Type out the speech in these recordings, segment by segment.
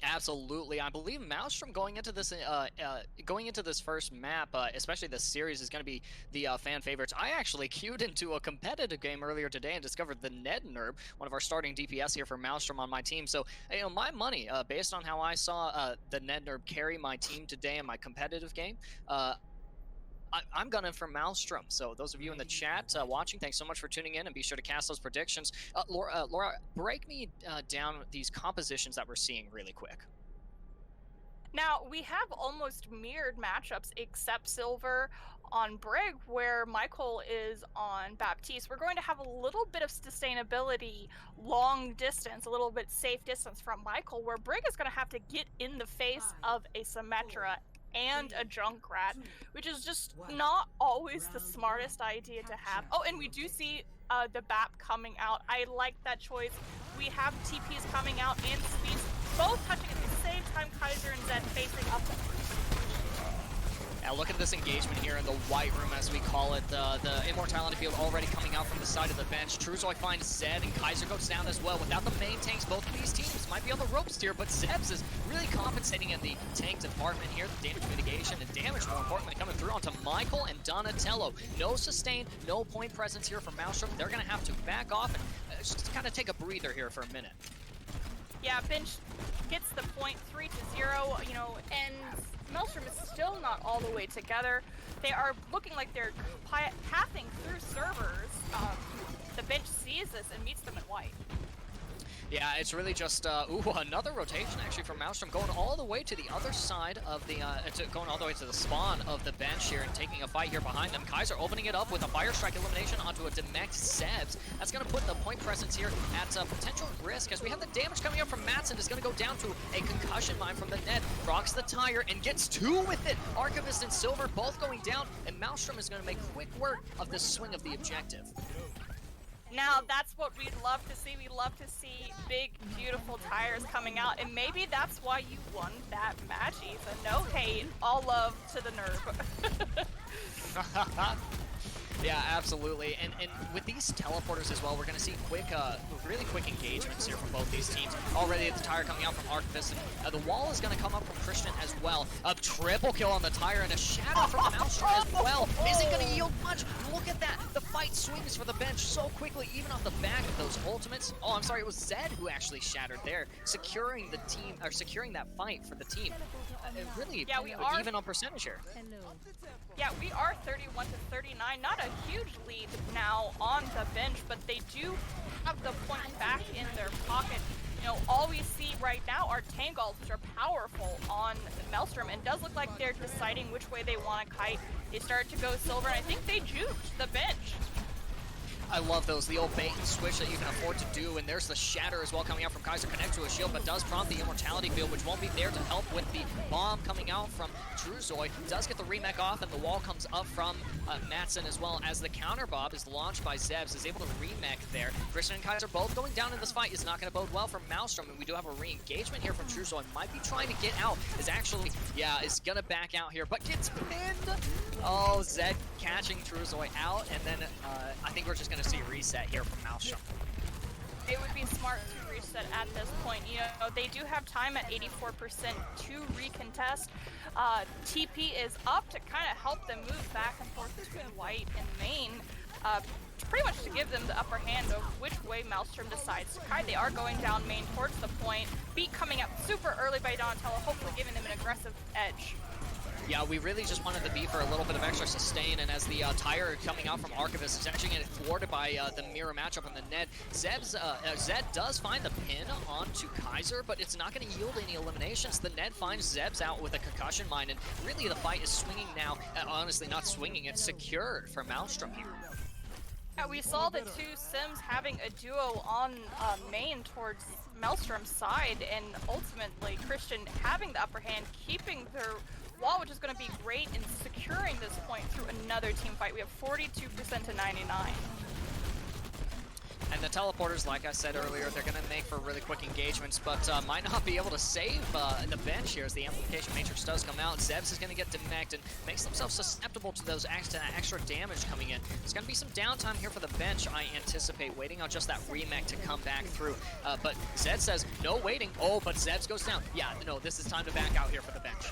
Absolutely, I believe Maelstrom going into this first map, especially this series, is going to be the fan favorites. I actually queued into a competitive game earlier today and discovered the Ned Nerb, one of our starting DPS here for Maelstrom on my team. So, my money, based on how I saw the Ned Nerb carry my team today in my competitive game, uh, I'm gunning for Maelstrom. So those of you in the chat watching, thanks so much for tuning in, and be sure to cast those predictions. Laura, break me down these compositions that we're seeing really quick. Now, we have almost mirrored matchups except Silver on Brig, where Michael is on Baptiste. We're going to have a little bit of sustainability, long distance, a little bit safe distance from Michael, where Brig is going to have to get in the face of a Symmetra and a Junkrat, which is just not always the smartest idea to have. Oh, and we do see the BAP coming out. I like that choice. We have TPs coming out and speeds both touching at the same time. Kaiser and Zed facing up. Now look at this engagement here in the white room, as we call it. The Immortality field already coming out from the side of the bench. Truzoy finds Zed, and Kaiser goes down as well. Without the main tanks, both of these teams might be on the ropes here, but Zebs is really compensating in the tank department here. The damage mitigation and damage, more importantly, coming through onto Michael and Donatello. No sustain, no point presence here for Maelstrom. They're going to have to back off and just kind of take a breather here for a minute. Yeah, Bench gets the point 3-0, and Maelstrom is still not all the way together. They are looking like they're pathing through servers. The Bench sees this and meets them in white. Yeah, it's really just, another rotation actually from Maelstrom, going all the way to the other side of the, going all the way to the spawn of the bench here and taking a fight here behind them. Kaiser opening it up with a Fire Strike elimination onto a Demect Zebs. That's going to put the point presence here at potential risk, as we have the damage coming up from Matson. Is going to go down to a concussion mine from the Ned. Rocks the tire and gets two with it. Archivist and Silver both going down, and Maelstrom is going to make quick work of this swing of the objective. Now, that's what we'd love to see. We'd love to see big, beautiful tires coming out, and maybe that's why you won that match, Ethan. No hate, all love to the nerve. Yeah, absolutely. And with these teleporters as well, we're going to see quick, really quick engagements here from both these teams. Already the tire coming out from Archivist, and the wall is going to come up from Christian as well. A triple kill on the tire and a shadow from Maelstrom as well. Isn't going to yield much. Look at that. The fight swings for the bench so quickly, even off the back of those ultimates. Oh, I'm sorry, it was Zed who actually shattered there, securing the team, or securing that fight for the team. Really, yeah, we are even on percentage here. Yeah, we are 31-39. Not a huge lead now on the bench, but they do have the point back in their pocket. All we see right now are Tangles, which are powerful on Maelstrom, and does look like they're deciding which way they want to kite. They started to go Silver, and I think they juked the bench. I love those, the old bait and switch that you can afford to do, and there's the Shatter as well coming out from Kaiser, connect to a shield, but does prompt the Immortality field, which won't be there to help with the bomb coming out from Truzoy. Does get the remech off, and the wall comes up from Matson, as well as the counter bob is launched by Zebs, is able to remech there. Christian and Kaiser both going down in this fight is not going to bode well for Maelstrom, and we do have a re-engagement here from Truzoy. Might be trying to get out, is actually, is going to back out here, but gets pinned! Oh, Zed catching Truzoy out, and then I think we're just going to see a reset here from Maelstrom. It would be smart to reset at this point. They do have time at 84% to recontest. TP is up to kind of help them move back and forth between white and main, pretty much to give them the upper hand of which way Maelstrom decides to kite. They are going down main towards the point. Beat coming up super early by Donatello, hopefully giving them an aggressive edge. Yeah, we really just wanted the B for a little bit of extra sustain, and as the tire coming out from Archivist is actually getting thwarted by the mirror matchup on the Ned. Zed does find the pin onto Kaiser, but it's not going to yield any eliminations. The Ned finds Zebs out with a concussion mine, and really the fight is swinging now. Honestly, not swinging, it's secured for Maelstrom here. Yeah, we saw the two Sims having a duo on main towards Maelstrom's side, and ultimately Christian having the upper hand, keeping their wall, which is going to be great in securing this point through another team fight. We have 42% to 99. And the teleporters, like I said earlier, they're going to make for really quick engagements, but might not be able to save the bench here as the amplification matrix does come out. Zebs is going to get demeched and makes themselves susceptible to those extra damage coming in. There's going to be some downtime here for the bench, I anticipate, waiting on just that remech to come back through. But Zed says, no waiting. Oh, but Zebs goes down. Yeah, no, this is time to back out here for the bench.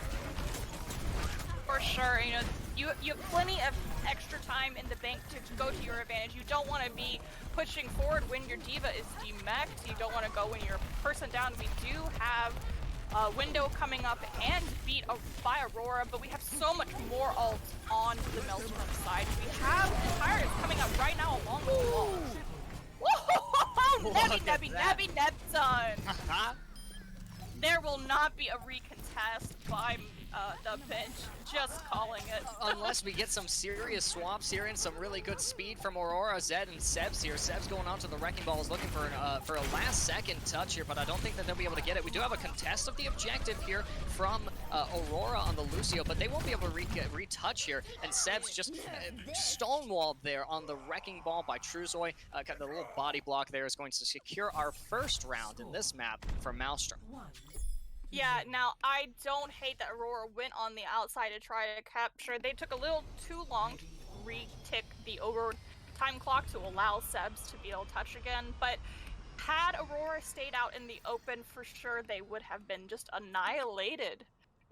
For sure, you know, you have plenty of extra time in the bank to go to your advantage. You don't want to be pushing forward when your diva is demeched. You don't want to go when you're person down. We do have a window coming up and beat by Aurora, but we have so much more ult on the Maelstrom side. We have Tyrus coming up right now along with the wall. Whoa! Nebby, Nebson! There will not be a recontest by the bench, just calling it. Unless we get some serious swaps here and some really good speed from Aurora, Zed, and Sebs here. Sebs going on to the Wrecking Ball is looking for a last-second touch here, but I don't think that they'll be able to get it. We do have a contest of the objective here from Aurora on the Lucio, but they won't be able to retouch here, and Sebs just stonewalled there on the Wrecking Ball by Truzoy. Got the little body block there is going to secure our first round in this map for Maelstrom. Yeah, now I don't hate that Aurora went on the outside to try to capture. They took a little too long to re-tick the overtime clock to allow Sebs to be able to touch again, but had Aurora stayed out in the open, for sure they would have been just annihilated,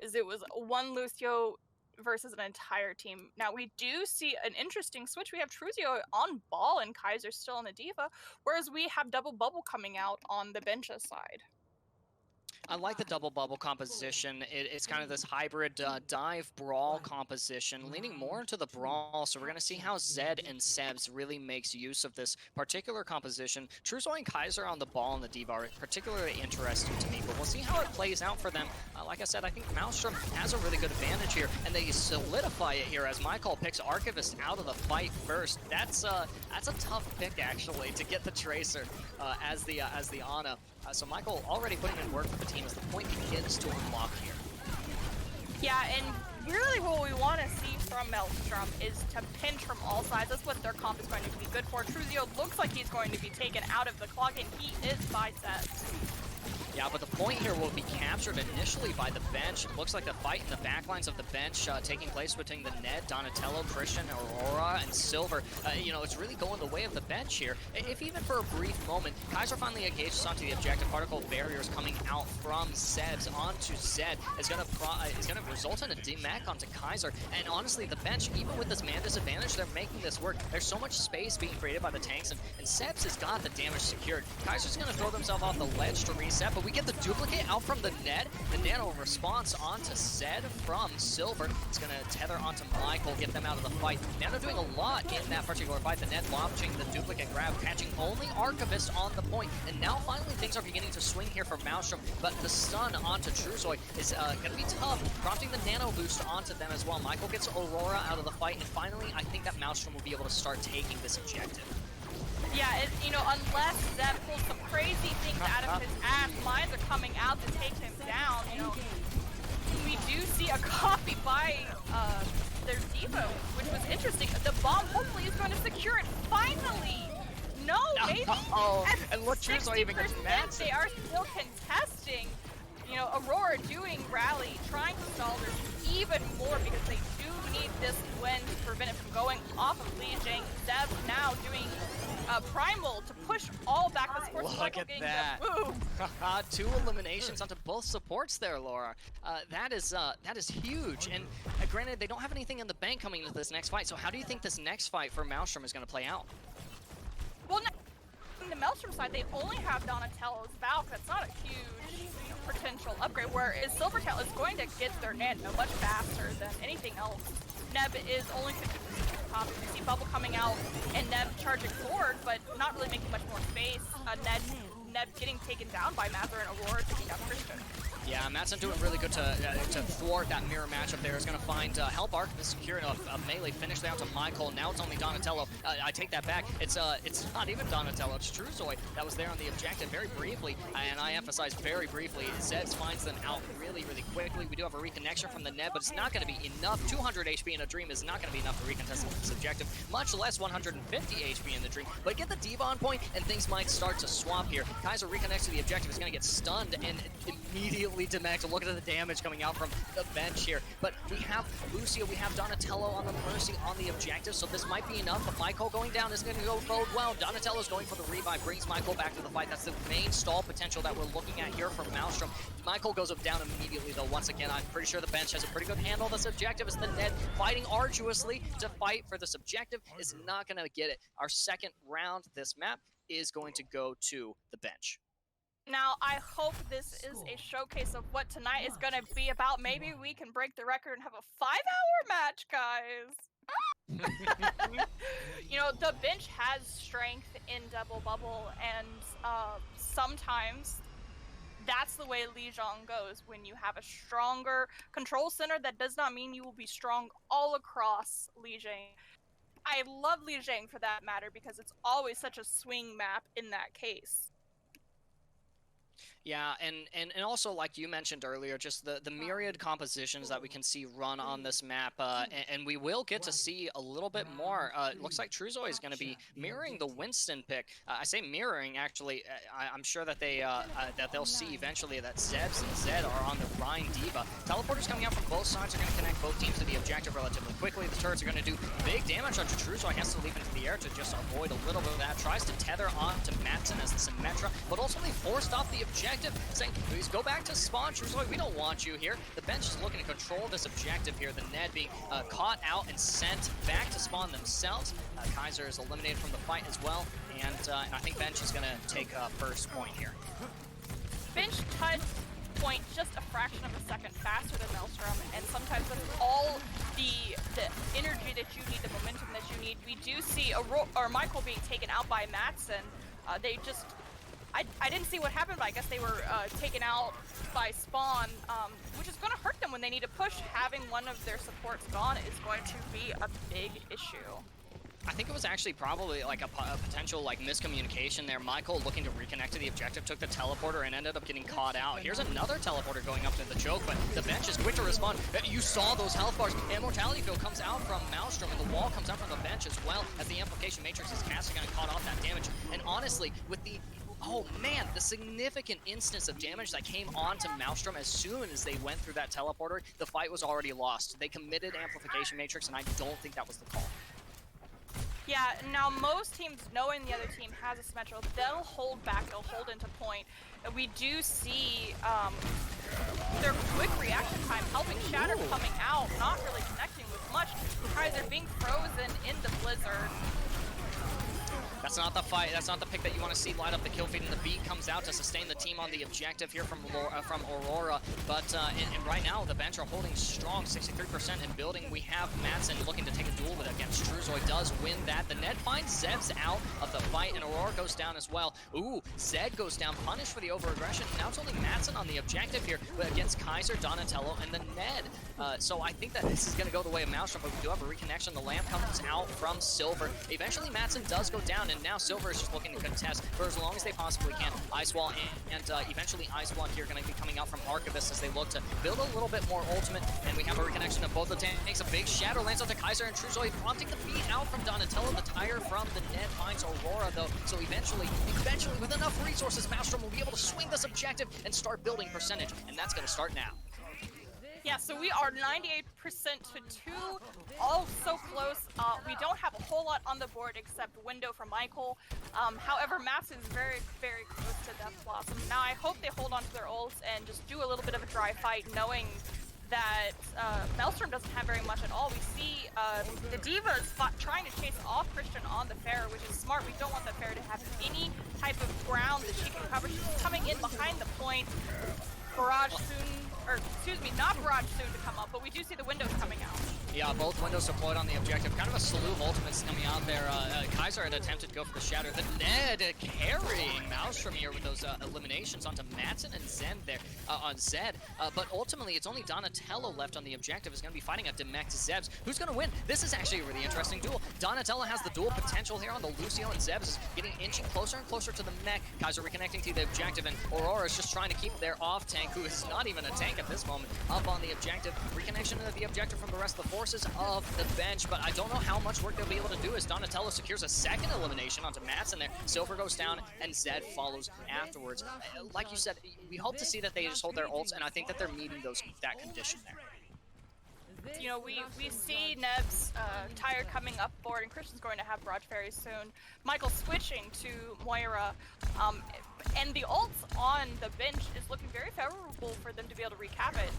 as it was one Lucio versus an entire team. Now we do see an interesting switch. We have Truzio on ball and Kaiser still on the diva, whereas we have double bubble coming out on the bench's side. I like the double bubble composition. It's kind of this hybrid dive brawl composition, leaning more into the brawl. So we're going to see how Zed and Sebs really makes use of this particular composition. Truzoy and Kaiser on the ball and the diva are particularly interesting to me, but we'll see how it plays out for them. Like I said, I think Maelstrom has a really good advantage here, and they solidify it here as Michael picks Archivist out of the fight first. That's a tough pick actually to get the Tracer as the Ana. So Michael already putting in work for the team as the point begins to unlock here. Yeah, and really what we want to see from Maelstrom is to pinch from all sides. That's what their comp is going to be good for. Truzio looks like he's going to be taken out of the clock, and he is biceps. Yeah, but the point here will be captured initially by the bench. It looks like the fight in the backlines of the bench taking place between the Ned, Donatello, Christian, Aurora, and Silver. You know, it's really going the way of the bench here. If even for a brief moment, Kaiser finally engages onto the objective. Particle barriers coming out from Sebs onto Zed is going to result in a demech onto Kaiser. And honestly, the bench, even with this man disadvantage, they're making this work. There's so much space being created by the tanks, and Sebs has got the damage secured. Kaiser's going to throw themselves off the ledge to reset, but we get the duplicate out from the Ned. The nano response onto Zed from Silver. It's going to tether onto Michael, get them out of the fight. Nano doing a lot in that particular fight. The Ned launching the duplicate grab, catching only Archivist on the point. And now finally things are beginning to swing here for Maelstrom, but the stun onto Truzoy is going to be tough, prompting the nano boost onto them as well. Michael gets Aurora out of the fight, and finally I think that Maelstrom will be able to start taking this objective. Yeah, you know, unless Zed pulls some crazy things out of his ass, mines are coming out to take him down. You know, we do see a copy by their diva, which was interesting. The bomb hopefully is going to secure it finally. No, maybe. And look, Truzoy even gets mad. They are still contesting. You know, Aurora doing rally, trying to stall this even more because they do need this win to prevent it from going off of Lijiang. Zeb now doing Primal to push all back. Look at that. 2 eliminations onto both supports there, Laura. That is huge. And granted, they don't have anything in the bank coming into this next fight. So how do you think this next fight for Maelstrom is going to play out? Well, on the Maelstrom side, they only have Donatello's Valk. That's not a huge potential upgrade, whereas Silvertail is going to get their nano much faster than anything else. Neb is only 50% top. You see Bubble coming out and Neb charging forward, but not really making much more space. Neb getting taken down by Mather and Aurora taking down Christian. Yeah, Mattson doing really good to thwart that mirror matchup there. Is going to find Hellbark, securing a melee finish there out to Michael. Now it's only Donatello. I take that back. It's not even Donatello. It's Truzoy that was there on the objective very briefly, and I emphasize very briefly. Zeds finds them out really, really quickly. We do have a reconnection from the Ned, but it's not going to be enough. 200 HP in a Dream is not going to be enough to recontest this objective, much less 150 HP in the Dream. But get the D.Va on point, and things might start to swap here. Kaiser reconnects to the objective, is going to get stunned, and immediately demecked. Look at the damage coming out from the bench here. But we have Lucio, we have Donatello on the Mercy on the objective, so this might be enough. But Michael going down is going to go bode well. Donatello's going for the revive, brings Michael back to the fight. That's the main stall potential that we're looking at here from Maelstrom. Michael goes up down immediately, though. Once again, I'm pretty sure the bench has a pretty good handle on this objective, as the Ned fighting arduously to fight for this objective is not going to get it. Our second round this map is going to go to the bench. Now, I hope this is a showcase of what tonight is going to be about. Maybe we can break the record and have a 5-hour match, guys. You know, the bench has strength in Double Bubble, and sometimes that's the way Lijiang goes. When you have a stronger control center, that does not mean you will be strong all across Lijiang. I love Lijiang for that matter, because it's always such a swing map in that case. Yeah, and also, like you mentioned earlier, just the myriad compositions that we can see run on this map, and we will get to see a little bit more. It looks like Truzoy is going to be mirroring the Winston pick. I say mirroring, actually. I'm sure that they'll see eventually that Zebs and Zed are on the Rhine D.Va. Teleporters coming out from both sides are going to connect both teams to the objective relatively quickly. The turrets are going to do big damage onto Truzoy. Has to leap into the air to just avoid a little bit of that. Tries to tether on to Mattson as the Symmetra, but ultimately forced off the objective, saying, please go back to spawn, Truzoy, we don't want you here. The bench is looking to control this objective here. The Ned being caught out and sent back to spawn themselves. Kaiser is eliminated from the fight as well, and I think bench is going to take first point here. Bench touch point just a fraction of a second faster than Maelstrom, and sometimes with all the energy that you need, the momentum that you need, we do see Michael being taken out by Mattson. They just... I didn't see what happened, but I guess they were taken out by spawn, which is going to hurt them when they need to push. Having one of their supports gone is going to be a big issue. I think it was actually probably like a potential like miscommunication there. Michael, looking to reconnect to the objective, took the teleporter and ended up getting caught out. Here's another teleporter going up to the choke, but the bench is quick to respond. You saw those health bars. Immortality field comes out from Maelstrom, and the wall comes out from the bench as well, as the amplification matrix is casting and caught off that damage. And honestly, with the oh man, the significant instance of damage that came on to Maelstrom as soon as they went through that teleporter, the fight was already lost. They committed amplification matrix, and I don't think that was the call. Yeah, now most teams, knowing the other team has a Symmetra, they'll hold back, they'll hold into point. We do see their quick reaction time helping Shatter coming out, not really connecting with much. Kaiser being frozen in the blizzard. That's not the fight. That's not the pick that you want to see light up the kill feed, and the beat comes out to sustain the team on the objective here from Aurora. But and right now the bench are holding strong, 63% in building. We have Mattson looking to take a duel with it against Truzoy. Does win that. The Ned finds Zebs out of the fight, and Aurora goes down as well. Ooh, Zed goes down, punished for the overaggression. Now it's only Mattson on the objective here, but against Kaiser, Donatello, and the Ned. So I think that this is going to go the way of Maelstrom, but we do have a reconnection. The lamp comes out from Silver. Eventually Mattson does go down, and now Silver is just looking to contest for as long as they possibly can. Ice Wall and eventually Ice Wall here going to be coming out from Archivist as they look to build a little bit more ultimate, and we have a reconnection of both the tanks. A big shadow lands onto Kaiser and Truzoy, prompting the beat out from Donatello. The tire from the Ned finds Aurora though, so eventually with enough resources, Maelstrom will be able to swing this objective and start building percentage, and that's going to start now. Yeah, so we are 98% to 2, all so close. We don't have a whole lot on the board except window from Michael. However, Maps is very, very close to Death Blossom. Now, I hope they hold on to their ults and just do a little bit of a dry fight, knowing that Maelstrom doesn't have very much at all. We see the D.Va is trying to chase off Christian on the Fair, which is smart. We don't want the Fair to have any type of ground that she can cover. She's coming in behind the point. Barrage soon, or excuse me, not barrage soon to come up, but we do see the windows coming out. Yeah, both windows deployed on the objective. Kind of a slew of ultimates coming out there. Kaiser had attempted to go for the shatter. The Ned carrying Maelstrom here with those eliminations onto Madsen and Zen there on Zed. But ultimately, it's only Donatello left on the objective. Is going to be fighting a Demect Zebs. Who's going to win? This is actually a really interesting duel. Donatello has the dual potential here on the Lucio, and Zebs is getting inching closer and closer to the mech. Kaiser reconnecting to the objective, and Aurora is just trying to keep their off tank, who is not even a tank at this moment, up on the objective. Reconnection to the objective from the rest of the forces of the bench, but I don't know how much work they'll be able to do as Donatello secures a second elimination onto Madsen there. Silver goes down, and Zed follows afterwards. Like you said, we hope to see that they just hold their ults, and I think that they're meeting that condition there. You know, we see Neb's tire coming up board, and Christian's going to have Barrage very soon. Michael switching to Moira, and the ults on the bench is looking very favorable for them to be able to recap it.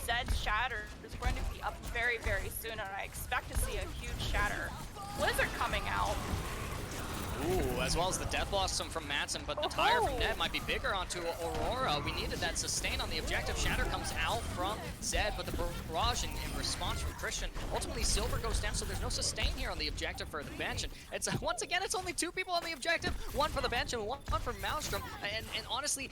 Zed's Shatter is going to be up very, very soon, and I expect to see a huge Shatter. Blizzard coming out. Ooh, as well as the Death Blossom from Madsen, but the tire from Ned might be bigger onto Aurora. We needed that sustain on the objective. Shatter comes out from Zed, but the barrage in response from Christian. Ultimately, Silver goes down, so there's no sustain here on the objective for the bench. And it's once again, it's only 2 people on the objective, 1 for the bench and 1 for Maelstrom. And honestly,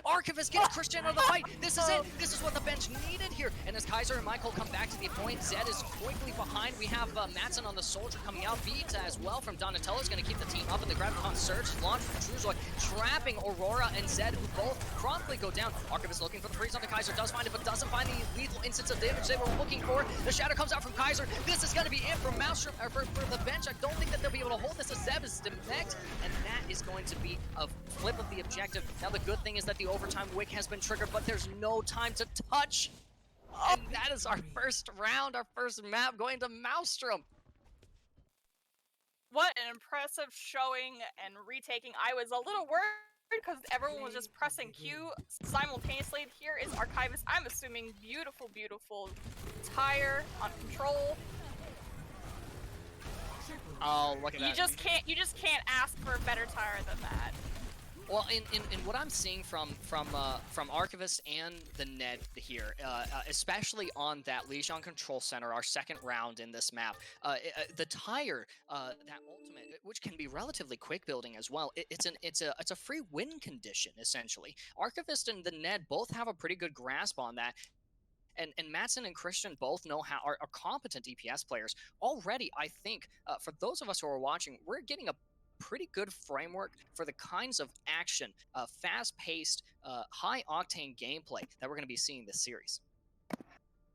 Archivist gets Christian out of the fight. This is it. This is what the bench needed here. And as Kaiser and Michael come back to the point, Zed is quickly behind. We have Madsen on the Soldier coming out. Beat as well from Donatello is going to keep the team up, and the Graviton Surge is launched from Truzoy, trapping Aurora and Zed, who both promptly go down. Archivist looking for the freeze onto Kaiser, does find it, but doesn't find the lethal instance of damage they were looking for. The Shatter comes out from Kaiser. This is going to be it for Maelstrom, or for the bench. I don't think that they'll be able to hold this as Zeb is Demect, and that is going to be a flip of the objective. Now the good thing is that the overtime wick has been triggered, but there's no time to touch. And that is our first round, our first map going to Maelstrom. What an impressive showing and retaking. I was a little worried because everyone was just pressing Q simultaneously. Here is Archivist. I'm assuming beautiful, beautiful tire on control. Oh, look at that. You just can't ask for a better tire than that. Well, in what I'm seeing from Archivist and the Ned here, especially on that Legion Control Center, our second round in this map, the tire, that ultimate, which can be relatively quick building as well, it's a free win condition essentially. Archivist and the Ned both have a pretty good grasp on that. And Madsen and Christian both know how are competent DPS players. Already, I think, for those of us who are watching, we're getting a pretty good framework for the kinds of action, fast-paced, high-octane gameplay that we're going to be seeing this series.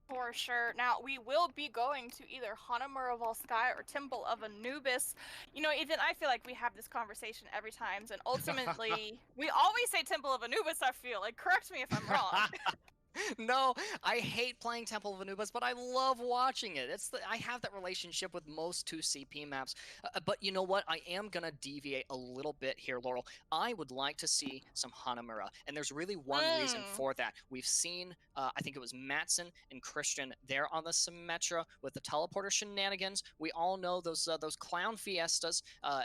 For sure. Now, we will be going to either Hanamura Volskaya or Temple of Anubis. You know, Ethan, I feel like we have this conversation every time, and ultimately, we always say Temple of Anubis, I feel like. Correct me if I'm wrong. No, I hate playing Temple of Anubis, but I love watching it. I have that relationship with most 2CP maps. But you know what? I am going to deviate a little bit here, Laurel. I would like to see some Hanamura, and there's really one reason for that. We've seen, I think it was Madsen and Christian there on the Symmetra with the teleporter shenanigans. We all know those clown fiestas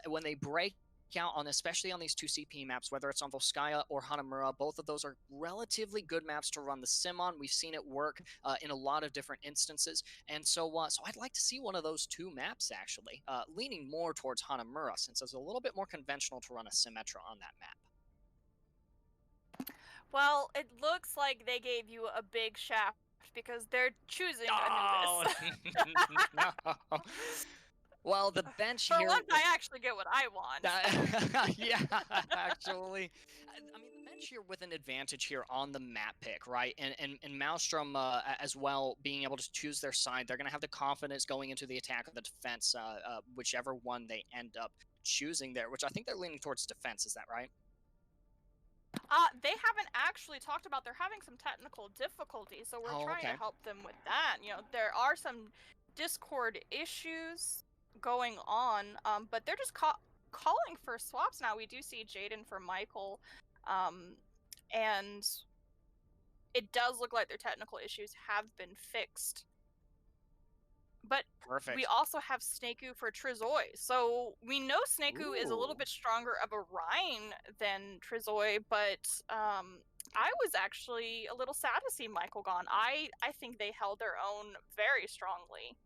when they break out on, especially on these 2CP maps, whether it's on Volskaya or Hanamura. Both of those are relatively good maps to run the sim on. We've seen it work in a lot of different instances, and so I'd like to see one of those 2 maps actually, leaning more towards Hanamura, since it's a little bit more conventional to run a Symmetra on that map. Well, it looks like they gave you a big shaft because they're choosing Anubis. No. Well, the bench here... For once, I actually get what I want. Yeah, actually. I mean, the bench here with an advantage here on the map pick, right? And Maelstrom as well, being able to choose their side. They're going to have the confidence going into the attack or the defense, whichever one they end up choosing there, which I think they're leaning towards defense. Is that right? They haven't actually talked about they're having some technical difficulties, so we're trying to help them with that. You know, there are some Discord issues going on, but they're just calling for swaps now. We do see Jaden for Michael, and it does look like their technical issues have been fixed. But Perfect. We also have Snaku for Trezoi, so we know Snaku is a little bit stronger of a Rhine than Trezoi, but I was actually a little sad to see Michael gone. I think they held their own very strongly.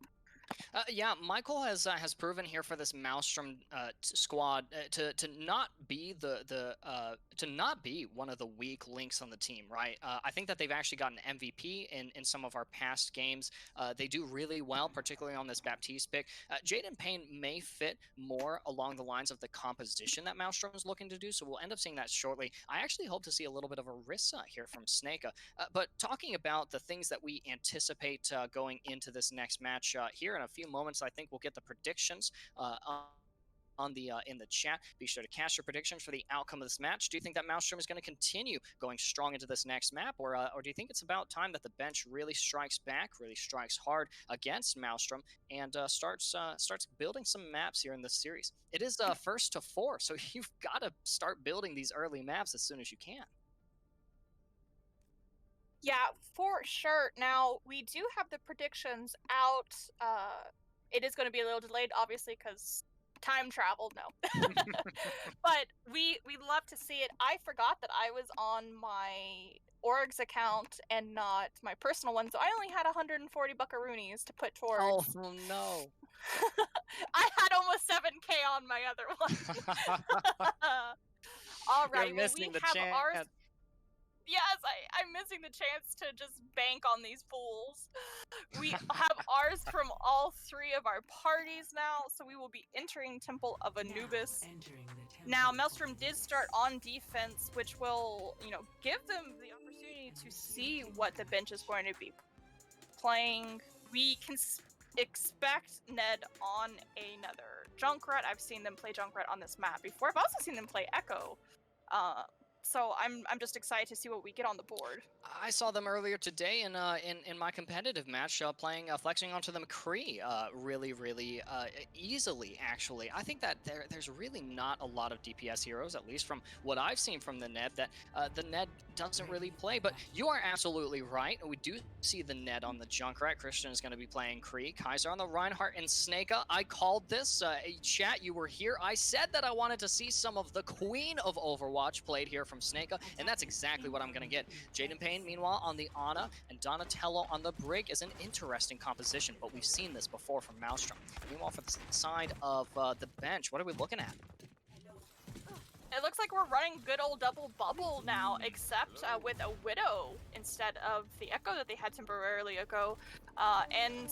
Yeah, Michael has proven here for this Maelstrom squad to not be to not be one of the weak links on the team, right? I think that they've actually gotten MVP in some of our past games. They do really well, particularly on this Baptiste pick. Jaden Payne may fit more along the lines of the composition that Maelstrom is looking to do, so we'll end up seeing that shortly. I actually hope to see a little bit of a Rissa here from Snake. But talking about the things that we anticipate going into this next match here in a few moments, I think we'll get the predictions on the in the chat. Be sure to cast your predictions for the outcome of this match. Do you think that Maelstrom is going to continue going strong into this next map, or do you think it's about time that the bench really strikes back, really strikes hard against Maelstrom, and starts building some maps here in this series? It is first to 4, so you've got to start building these early maps as soon as you can. Yeah, for sure. Now, we do have the predictions out. It is going to be a little delayed, obviously, because time travel, no. But we love to see it. I forgot that I was on my org's account and not my personal one, so I only had 140 buckaroonies to put towards. Oh, no. I had almost 7K on my other one. All right, well, we have ours. Yes, I'm missing the chance to just bank on these fools. We have ours from all 3 of our parties now, so we will be entering Temple of Anubis. Now, Maelstrom did start on defense, which will, give them the opportunity to see what the bench is going to be playing. We can expect Ned on another Junkrat. I've seen them play Junkrat on this map before. I've also seen them play Echo. So I'm just excited to see what we get on the board. I saw them earlier today in my competitive match playing flexing onto the McCree really easily, actually. I think that there's really not a lot of DPS heroes, at least from what I've seen from the Ned, that the Ned doesn't really play. But you are absolutely right. We do see the Ned on the Junkrat. Christian is going to be playing Kree. Kaiser on the Reinhardt and Snake. I called this. Chat, you were here. I said that I wanted to see some of the Queen of Overwatch played here from Snake, and that's exactly what I'm going to get. Jaden Payne, meanwhile, on the Ana, and Donatello on the Brig is an interesting composition, but we've seen this before from Maelstrom. Meanwhile, for the side of the bench, what are we looking at? It looks like we're running good old double bubble now, except with a Widow instead of the Echo that they had temporarily ago. And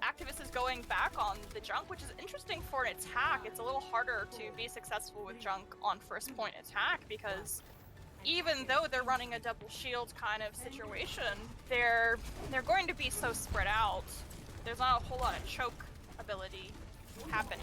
Activist is going back on the Junk, which is interesting for an attack. It's a little harder to be successful with Junk on first point attack, because even though they're running a double shield kind of situation, they're going to be so spread out. There's not a whole lot of choke ability happening.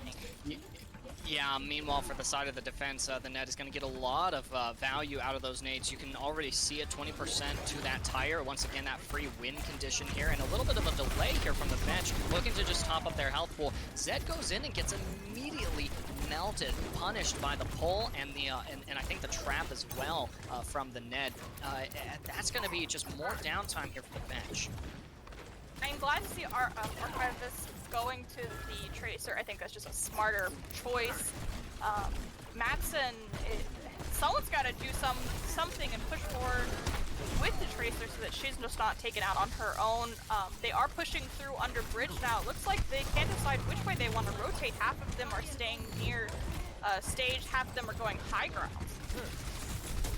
Yeah, meanwhile, for the side of the defense, the Ned is going to get a lot of value out of those nades. You can already see it, 20% to that tire. Once again, that free win condition here, and a little bit of a delay here from the bench, looking to just top up their health pool. Zed goes in and gets immediately melted, punished by the pull and the and I think the trap as well from the Ned. That's going to be just more downtime here for the bench. I'm glad to see our Archivist going to the Tracer. I think that's just a smarter choice. Matson, someone's got to do something and push forward with the Tracer so that she's just not taken out on her own. They are pushing through under bridge now. It looks like they can't decide which way they want to rotate. Half of them are staying near stage, half of them are going high ground.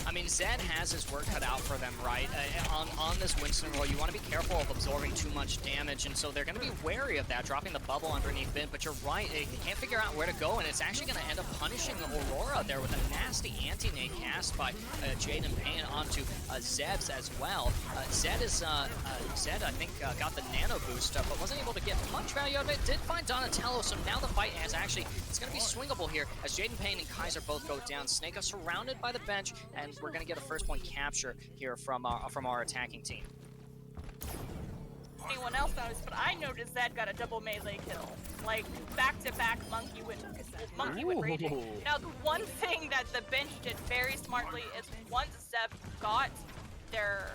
I mean, Zed has his work cut out for them, right? On this Winston roll, you want to be careful of absorbing too much damage, and so they're going to be wary of that, dropping the bubble underneath it, but you're right, they can't figure out where to go, and it's actually going to end up punishing Aurora there with a nasty anti-nade cast by Jaden Payne onto Zeb's as well. Zed, I think, got the nano boost, but wasn't able to get much value out of it. Did find Donatello, so now the fight has actually, it's going to be swingable here, as Jaden Payne and Kaiser both go down. Snake are surrounded by the bench, and we're going to get a first point capture here from our attacking team. Anyone else noticed, but I noticed Zed got a double melee kill. Like, back-to-back monkey win raging. Now, the one thing that the bench did very smartly is once Zeb got their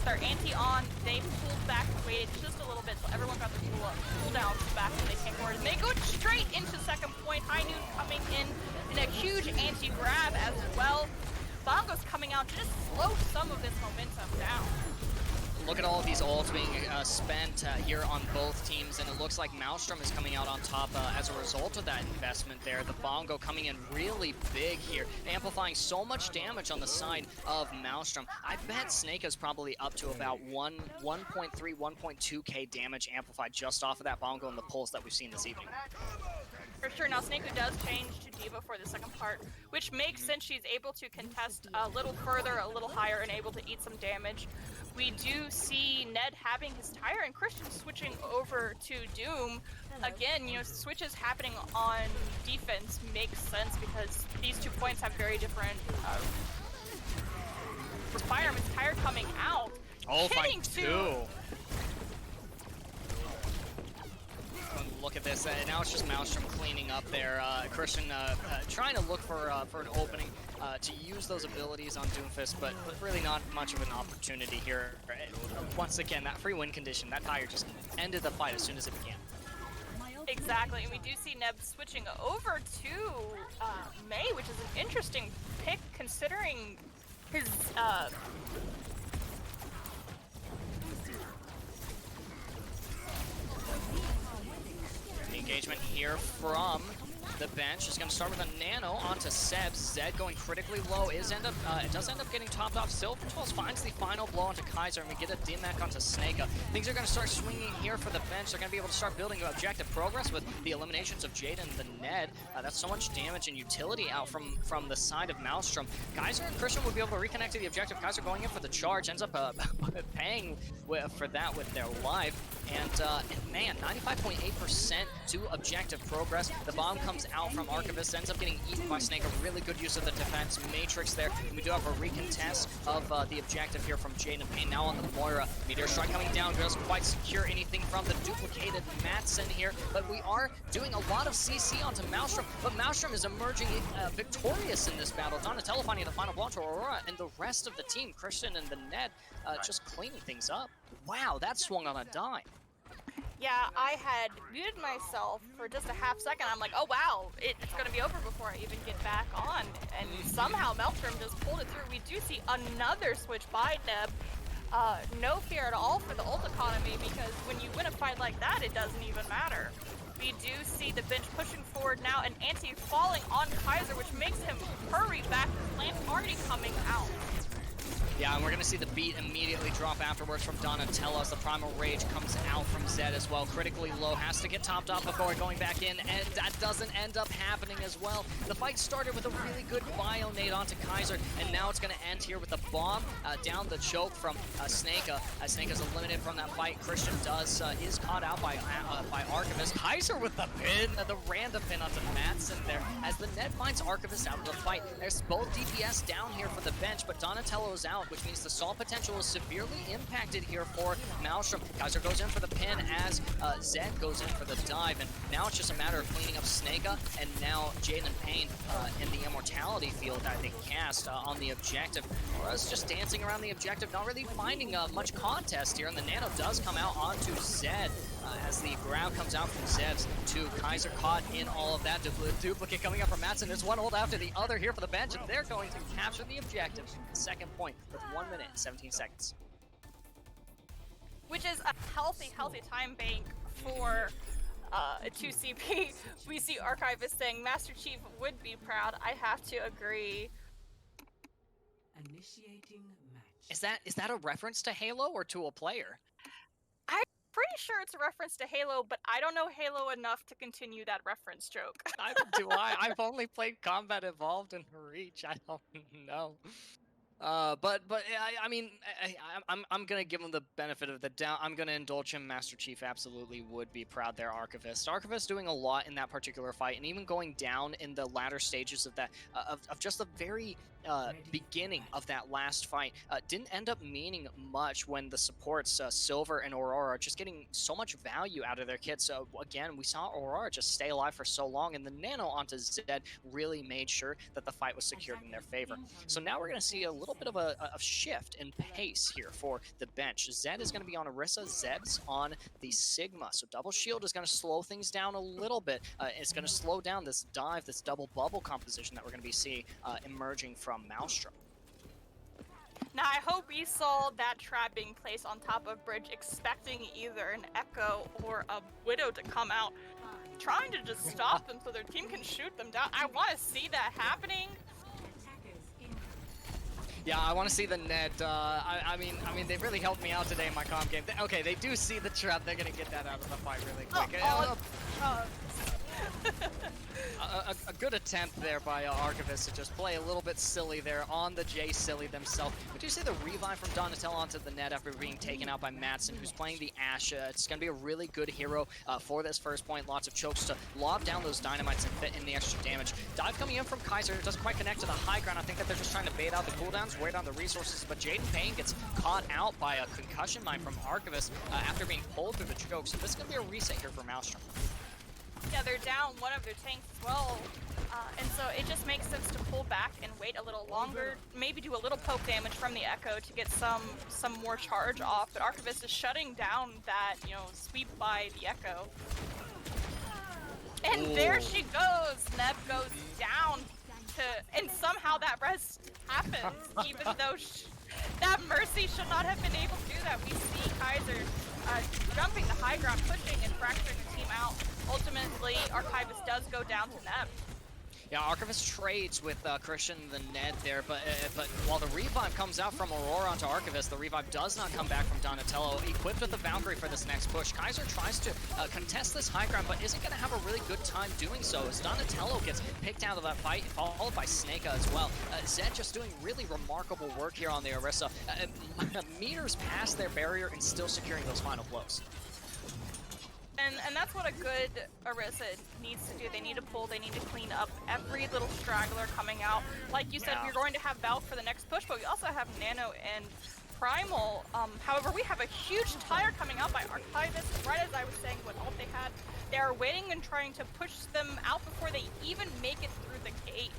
anti on, they pulled back and waited just a little bit so everyone got their cooldown back and they came forward. And they go straight into second point. High Noon coming in a huge anti-grab as well. Bongo's coming out to just slow some of this momentum down. Look at all of these ults being spent here on both teams, and it looks like Maelstrom is coming out on top as a result of that investment there. The Bongo coming in really big here, amplifying so much damage on the side of Maelstrom. I bet Snake is probably up to about 1.3, 1.2k damage amplified just off of that Bongo and the pulse that we've seen this evening. For sure. Now Snake does change to D.Va for the second part, which makes sense. She's able to contest a little further, a little higher, and able to eat some damage. We do see Ned having his tire and Christian switching over to Doom. Again, you know, switches happening on defense makes sense because these 2 points have very different requirements. Tire coming out. Oh, hitting two. Look at this. Now it's just Maelstrom cleaning up there. Christian trying to look for an opening to use those abilities on Doomfist, but really not much of an opportunity here. Once again, that free win condition, that tire just ended the fight as soon as it began. Exactly, and we do see Neb switching over to May, which is an interesting pick considering his engagement here from the bench is going to start with a nano onto Sebs. Zed going critically low it does end up getting topped off. Silvertools finds the final blow onto Kaiser, and we get a DMAC onto Snake. Things are going to start swinging here for the bench. They're going to be able to start building objective progress with the eliminations of Jade and the Ned. That's so much damage and utility out from the side of Maelstrom. Kaiser and Christian would be able to reconnect to the objective. Kaiser going in for the charge, ends up paying for that with their life. And man, 95.8% to objective progress. The bomb comes out from Archivist, ends up getting eaten by Snake. A really good use of the defense matrix there. And we do have a recontest of the objective here from Jade and Payne. Now on the Moira. Meteor Strike coming down, doesn't quite secure anything from the duplicated Matson here. But we are doing a lot of CC onto Maelstrom. But Maelstrom is emerging victorious in this battle. Donatello finding the final blow to Aurora, and the rest of the team, Christian and the Ned, just cleaning things up. Wow, that swung on a dime. Yeah, I had muted myself for just a half second. I'm like, oh wow, it's gonna be over before I even get back on. And somehow Maelstrom just pulled it through. We do see another switch by Neb. No fear at all for the ult economy, because when you win a fight like that, it doesn't even matter. We do see the bench pushing forward now, and Anti falling on Kaiser, which makes him hurry back. Lamp already coming out. Yeah, and we're going to see the beat immediately drop afterwards from Donatello as the Primal Rage comes out from Zed as well. Critically low, has to get topped off before going back in, and that doesn't end up happening as well. The fight started with a really good bio nade onto Kaiser, and now it's going to end here with a bomb down the choke from Snake. Snake is eliminated from that fight. Christian is caught out by Archivist. Kaiser with the pin, the random pin onto Matson there, as the Ned finds Archivist out of the fight. There's both DPS down here for the bench, but Donatello is out, which means the Saw potential is severely impacted here for Maelstrom. Kaiser goes in for the pin as Zed goes in for the dive, and now it's just a matter of cleaning up Snake, and now Jade and Payne in the Immortality field that they cast on the objective. Aura's just dancing around the objective, not really finding much contest here, and the Nano does come out onto Zed as the ground comes out from Zevs to Kaiser, caught in all of that. Duplicate coming up from Matson. There's one ult after the other here for the bench, and they're going to capture the objective. Second point with 1 minute and 17 seconds. Which is a healthy time bank for 2CP. We see Archivist saying Master Chief would be proud. I have to agree. Initiating match. Is that a reference to Halo or to a player? I'm pretty sure it's a reference to Halo, but I don't know Halo enough to continue that reference joke. Neither do I. I've only played Combat Evolved and Reach. I don't know. But I mean, I'm gonna give him the benefit of the doubt. I'm gonna indulge him. Master Chief absolutely would be proud there. Archivist doing a lot in that particular fight, and even going down in the latter stages of that, of just the very beginning of that last fight, didn't end up meaning much when the supports Silver and Aurora are just getting so much value out of their kits. So again, we saw Aurora just stay alive for so long, and the Nano onto Zed really made sure that the fight was secured in their favor. So now we're gonna see a little bit of a shift in pace here for the bench. Zed is going to be on Orisa, Zeb's on the Sigma. So double shield is going to slow things down a little bit. It's going to slow down this dive, this double bubble composition that we're going to be seeing emerging from Maelstrom. Now I hope we saw that trap being placed on top of Bridge, expecting either an Echo or a Widow to come out, trying to just stop them so their team can shoot them down. I want to see that happening. Yeah, I want to see the net. I mean, they really helped me out today in my comp game. Okay, they do see the trap. They're gonna get that out of the fight really quick. A good attempt there by Archivist to just play a little bit silly there on the J silly themselves. Would you say the revive from Donatello onto the net after being taken out by Madsen, who's playing the Ashe? It's going to be a really good hero for this first point. Lots of chokes to lob down those dynamites and fit in the extra damage. Dive coming in from Kaiser doesn't quite connect to the high ground. I think that they're just trying to bait out the cooldowns, wear down the resources, but Jaden Payne gets caught out by a concussion mine from Archivist after being pulled through the chokes. So this is going to be a reset here for Maelstrom. Yeah, they're down one of their tanks as well, and so it just makes sense to pull back and wait a little longer, maybe do a little poke damage from the Echo to get some more charge off, but Archivist is shutting down that, you know, sweep by the Echo. And there she goes! Neb goes down and somehow that res happens, even though that Mercy should not have been able to do that. We see Kaiser jumping the high ground, pushing and fracturing the team out. Ultimately, Archivist does go down to Neb. Yeah, Archivist trades with Christian the Ned there, but while the revive comes out from Aurora onto Archivist, the revive does not come back from Donatello, equipped with the Valkyrie for this next push. Kaiser tries to contest this high ground, but isn't going to have a really good time doing so, as Donatello gets picked out of that fight, followed by Snake as well. Zed just doing really remarkable work here on the Orisa, meters past their barrier and still securing those final blows. And that's what a good Orisa needs to do. They need to pull, they need to clean up every little straggler coming out. Like you said, we're going to have Valk for the next push, but we also have Nano and Primal. However, we have a huge tire coming out by Archivist, right as I was saying what ult they had. They are waiting and trying to push them out before they even make it through the gate.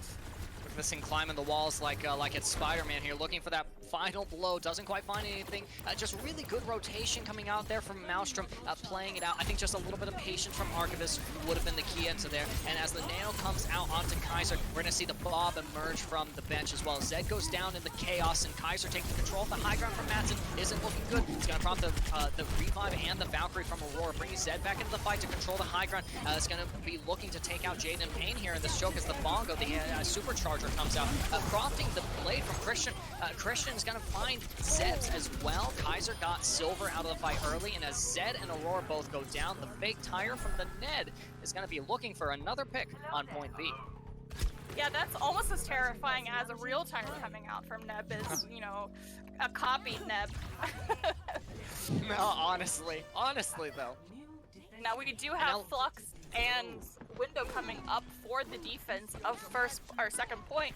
Missing climbing the walls like it's Spider-Man here, looking for that final blow, doesn't quite find anything. Just really good rotation coming out there from Maelstrom, playing it out. I think just a little bit of patience from Archivist would have been the key into there. And as the Nano comes out onto Kaiser, we're gonna see the Bob emerge from the bench as well. Zed goes down in the chaos, and Kaiser taking control of the high ground from Madsen isn't looking good. It's gonna prompt the revive and the Valkyrie from Aurora, bringing Zed back into the fight to control the high ground. It's gonna be looking to take out Jaden Payne here in this choke as the Bongo, the supercharger, comes out, crofting the blade from Christian. Christian's gonna find Zebs as well. Kaiser got Silver out of the fight early, and as Zed and Aurora both go down, the fake tire from the Ned is gonna be looking for another pick on point B. Yeah, that's almost as terrifying as a real tire coming out from Neb is, you know, a copied Neb. No, honestly though. Now we do have Flux and Window coming up for the defense of first or second point,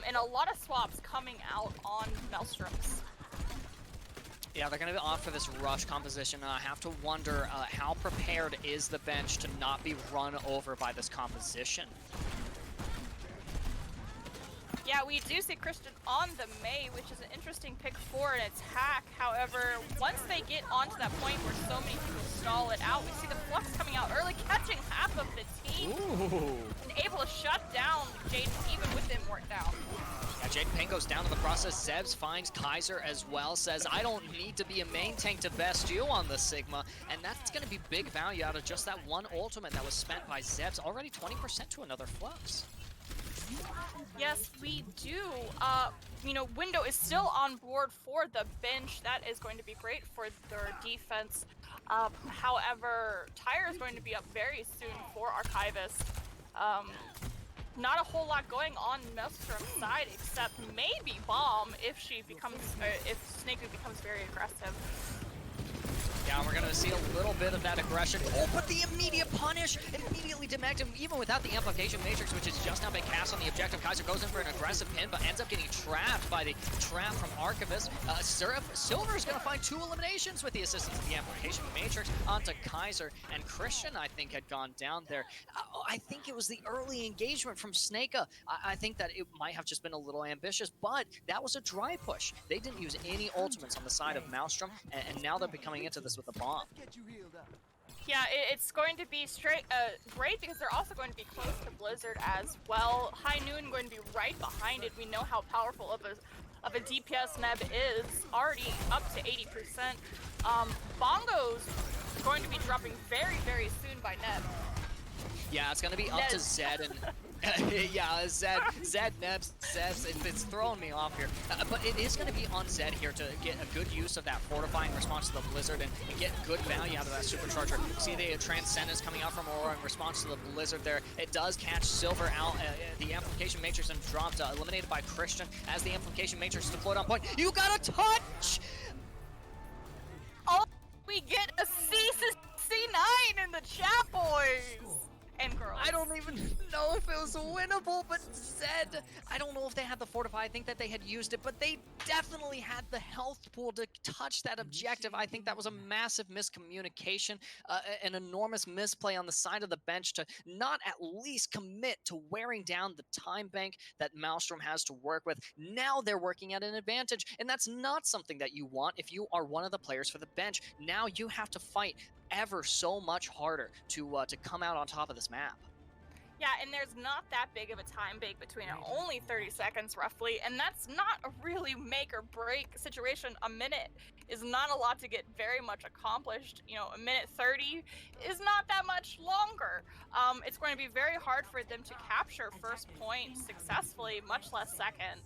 and a lot of swaps coming out on Maelstroms. Yeah, they're going to be off for this rush composition, and I have to wonder how prepared is the bench to not be run over by this composition. Yeah, we do see Christian on the Mei, which is an interesting pick for an attack. However, once they get onto that point where so many people stall it out, we see the Flux coming out early, catching half of the team. Ooh. And able to shut down Jaden even with him worked down. Yeah, Jaden Payne goes down in the process. Zebs finds Kaiser as well, says, I don't need to be a main tank to best you on the Sigma. And that's going to be big value out of just that one ultimate that was spent by Zebs. Already 20% to another Flux. Yes, we do. You know, Window is still on board for the bench. That is going to be great for their defense. However, Tyre is going to be up very soon for Archivist. Not a whole lot going on Maelstrom's side, except maybe Bomb if she becomes, if Snakey becomes very aggressive. Yeah, we're gonna see a little bit of that aggression. Oh, but the immediate punish immediately demegged him, even without the amplification matrix, which has just now been cast on the objective. Kaiser goes in for an aggressive pin, but ends up getting trapped by the trap from Archivist. Silver is gonna find 2 eliminations with the assistance of the amplification matrix onto Kaiser, and Christian, I think, had gone down there. I think it was the early engagement from Snakea. I think that it might have just been a little ambitious, but that was a dry push. They didn't use any ultimates on the side of Maelstrom, and now they're becoming into this with a bomb. Yeah, it's going to be great because they're also going to be close to Blizzard as well. High Noon going to be right behind it. We know how powerful of of a DPS Neb is already up to 80%. Bongo's going to be dropping very, very soon by Neb. Yeah, it's going to be up to Zed and... yeah, Zed, Nebs, Zeds, it's throwing me off here. But it is going to be on Zed here to get a good use of that fortifying response to the Blizzard and get good value out of that Supercharger. See the Transcendence coming out from Aurora in response to the Blizzard there. It does catch Silver out. The Amplification Matrix and dropped, eliminated by Christian as the Amplification Matrix is deployed on point. You got a touch! Oh, we get a C9 in the chat, boys! And girls. I don't even know if it was winnable, but Zed, I don't know if they had the Fortify. I think that they had used it, but they definitely had the health pool to touch that objective. I think that was a massive miscommunication, an enormous misplay on the side of the bench to not at least commit to wearing down the time bank that Maelstrom has to work with. Now they're working at an advantage, and that's not something that you want if you are one of the players for the bench. Now you have to fight ever so much harder to come out on top of this map. Yeah, and there's not that big of a time bank between it, only 30 seconds roughly, and that's not a really make or break situation. A minute is not a lot to get very much accomplished. You know, a minute 30 is not that much longer. It's going to be very hard for them to capture first point successfully, much less second.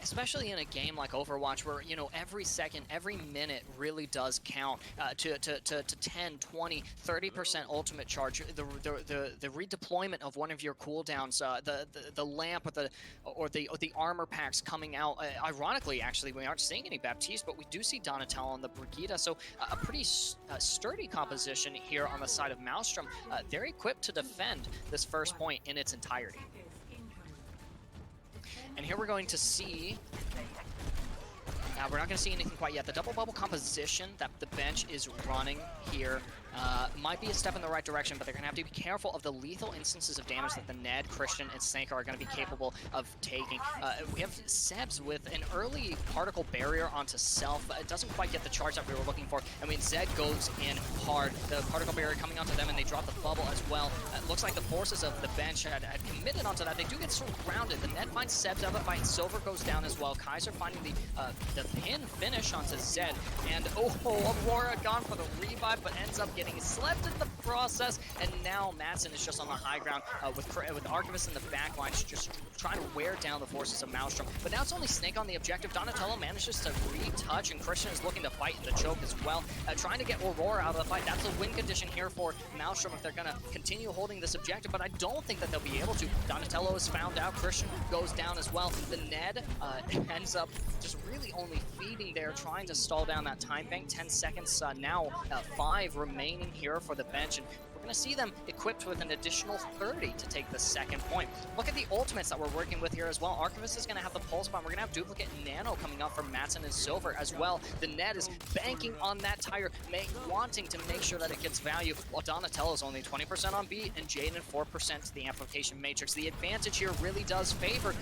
Especially in a game like Overwatch where, you know, every second, every minute really does count to 10, 20, 30% ultimate charge. The redeployment of one of your cooldowns, the lamp or the armor packs coming out. Ironically, actually, we aren't seeing any Baptiste, but we do see Donatello on the Brigitte, so a pretty sturdy composition here on the side of Maelstrom. They're equipped to defend this first point in its entirety. And here we're going to see, we're not going to see anything quite yet. The double bubble composition that the bench is running here might be a step in the right direction, but they're going to have to be careful of the lethal instances of damage that the Ned, Christian, and Snake are going to be capable of taking. We have Sebs with an early particle barrier onto Self. It doesn't quite get the charge that we were looking for. I mean, Zed goes in hard. The particle barrier coming onto them, and they drop the bubble as well. It looks like the forces of the bench had committed onto that. They do get surrounded. The Ned finds Sebs out of the fight. Silver goes down as well. Kaiser finding the pin finish onto Zed. And Aurora gone for the revive, but ends up getting slept in the process, and now Madsen is just on the high ground with Archivist in the back line, just trying to wear down the forces of Maelstrom. But now it's only Snake on the objective. Donatello manages to retouch, and Christian is looking to fight in the choke as well, trying to get Aurora out of the fight. That's a win condition here for Maelstrom if they're going to continue holding this objective, but I don't think that they'll be able to. Donatello is found out. Christian goes down as well. The Ned ends up just really only feeding there, trying to stall down that time bank. 10 seconds now, 5 remaining here for the bench, and we're going to see them equipped with an additional 30 to take the second point. Look at the ultimates that we're working with here as well. Archivist is going to have the pulse bomb. We're going to have duplicate Nano coming up from Madsen and Silver as well. The Ned is banking on that tire, wanting to make sure that it gets value, while Donatello is only 20% on beat and Jaden 4% to the Amplification Matrix. The advantage here really does favor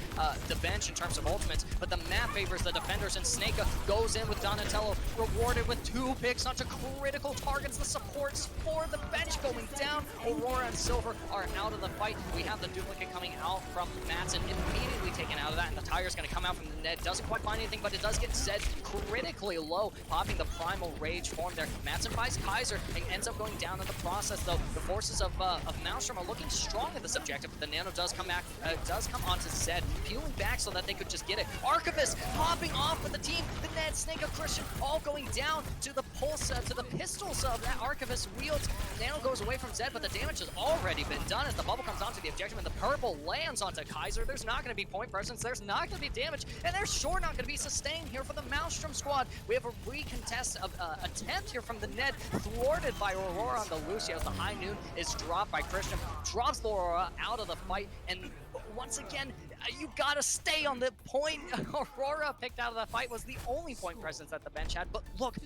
the bench in terms of ultimates, but the map favors the defenders, and Snake goes in with Donatello, rewarded with 2 picks onto critical targets. The supports for the bench going down. Aurora and Silver are out of the fight. We have the duplicate coming out from Madsen, immediately taken out of that, and the tire's going to come out from the Ned. Doesn't quite find anything, but it does get Zed critically low, popping the Primal Rage form there. Madsen buys Kaiser and ends up going down in the process, though. The forces of Maelstrom are looking strong at this objective, but the Nano does come back, does come onto Zed, peeling back so that they could just get it. Archivist popping off with the team. The Ned, Snake, and Christian all going down to the pulse, to the pistols of that Archivist wields. Nano goes away from Zed, but the damage has already been done as the bubble comes onto the objective, and the purple lands onto Kaiser. There's not going to be point presence, there's not going to be damage, and there's sure not going to be sustained here for the Maelstrom squad. We have a recontest of attempt here from the Ned, thwarted by Aurora on the Lucio as the high noon is dropped by Christian, drops Aurora out of the fight, and once again, you gotta stay on the point. Aurora picked out of the fight was the only point presence that the bench had, but look,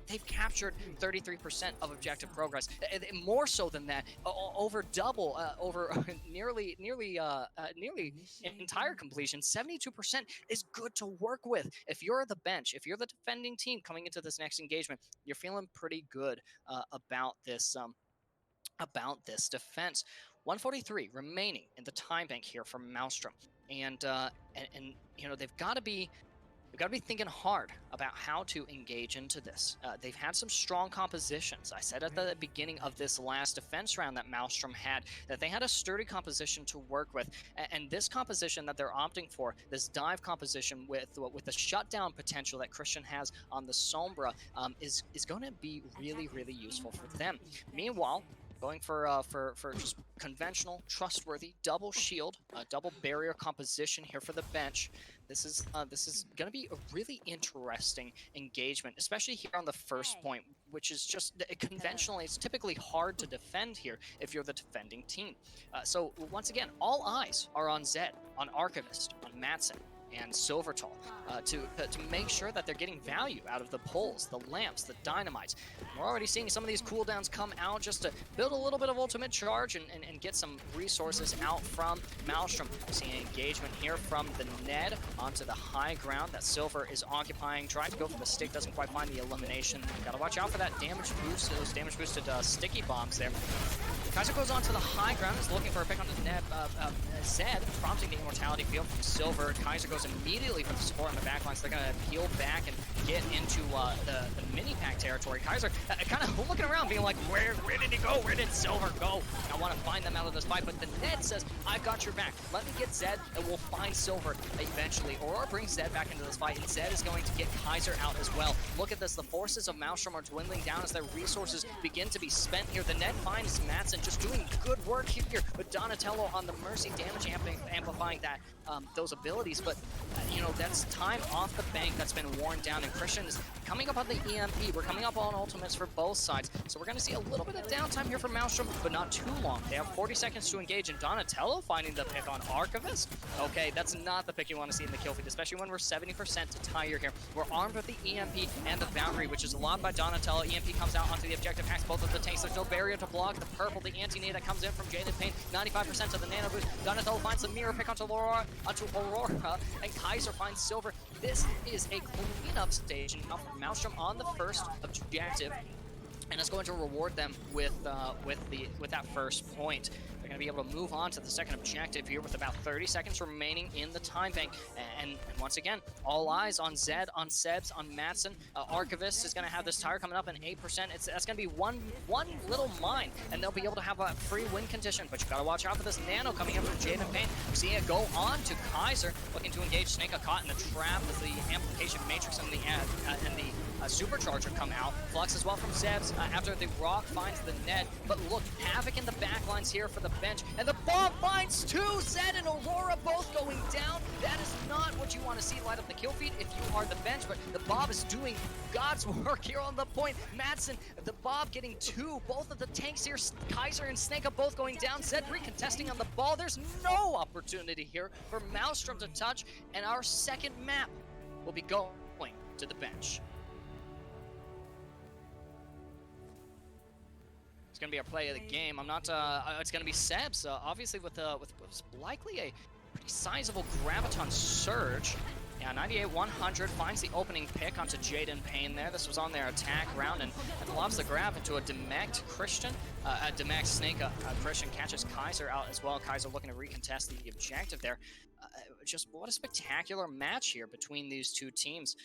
they've captured 33% of objective progress. More so than that, over double, over nearly entire completion. 72% is good to work with. If you're the bench, if you're the defending team coming into this next engagement, you're feeling pretty good about this defense. 143 remaining in the time bank here from Maelstrom, and you know, they've got to be We've got to be thinking hard about how to engage into this. They've had some strong compositions. I said at the beginning of this last defense round that Maelstrom had that they had a sturdy composition to work with, and this composition that they're opting for, this dive composition with the shutdown potential that Christian has on the Sombra, is going to be really useful for them. Meanwhile, going for just conventional, trustworthy double shield, double barrier composition here for the bench. This is going to be a really interesting engagement, especially here on the first point, which is just conventionally, it's typically hard to defend here if you're the defending team. So once again, all eyes are on Zed, on Archivist, on Madsen, and Silvertall to make sure that they're getting value out of the pulls, the lamps, the dynamites. We're already seeing some of these cooldowns come out just to build a little bit of ultimate charge and get some resources out from Maelstrom. Seeing engagement here from the Ned onto the high ground that Silver is occupying, trying to go for the stick, doesn't quite find the elimination. Gotta watch out for that damage boost, those damage boosted sticky bombs there. Kaiser goes onto the high ground, is looking for a pick on the Ned. Zed prompting the immortality field from Silver. Kaiser goes immediately for the support on the backline, so they're going to peel back and get into the mini pack territory. Kaiser kind of looking around, being like, where did he go? Where did Silver go? I want to find them out of this fight, but the Ned says, I've got your back. Let me get Zed, and we'll find Silver eventually. Aurora brings Zed back into this fight, and Zed is going to get Kaiser out as well. Look at this. The forces of Maelstrom are dwindling down as their resources begin to be spent here. The Ned finds Madsen just doing good work here with Donatello on the Mercy, damage amplifying that those abilities, but you know, that's time off the bank that's been worn down, and Christian is coming up on the EMP. We're coming up on ultimates for both sides, so we're going to see a little bit of downtime here for Maelstrom, but not too long. They have 40 seconds to engage, and Donatello finding the pick on Archivist. Okay, that's not the pick you want to see in the kill feed, especially when we're 70% to tire here. We're armed with the EMP and the Boundary, which is allowed by Donatello. EMP comes out onto the objective, hacks both of the tanks. There's no barrier to block the purple, the anti-nade that comes in from Jaded Pain, 95% of the nano boost. Donatello finds the mirror pick onto Aurora, and Kaiser finds Silver. This is a cleanup stage now for Maelstrom on the first objective, and it's going to reward them with that first point. They're going to be able to move on to the second objective here with about 30 seconds remaining in the time bank. And once again, all eyes on Zed, on Sebs, on Madsen. Archivist is going to have this tire coming up in 8%. That's going to be one little mine, and they'll be able to have a free win condition. But you got to watch out for this nano coming in from Jaden Payne. We're seeing it go on to Kaiser, looking to engage Snake, caught in the trap as the amplification matrix and the supercharger come out. Flux as well from Sebs after the rock finds the Ned. But look, havoc in the backlines here for the bench, and the bomb finds two. Zed and Aurora both going down. That is not what you want to see light up the kill feed if you are the bench, but the Bob is doing God's work here on the point. Madsen, the Bob getting two. Both of the tanks here, Kaiser and Snake, are both going down. Zed recontesting on the ball. There's no opportunity here for Maelstrom to touch, and our second map will be going to the bench. It's going to be our play of the game. I'm not. It's going to be Sebs, obviously with likely a pretty sizable Graviton surge. Yeah, 98-100 finds the opening pick onto Jaden Payne there. This was on their attack round and lobs the grab into a Demect Christian. A Demect Snake. Christian catches Kaiser out as well. Kaiser looking to recontest the objective there. Just what a spectacular match here between these two teams.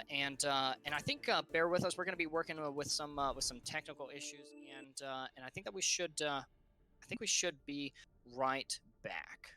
And I think bear with us. We're going to be working with some technical issues, and I think that we should be right back.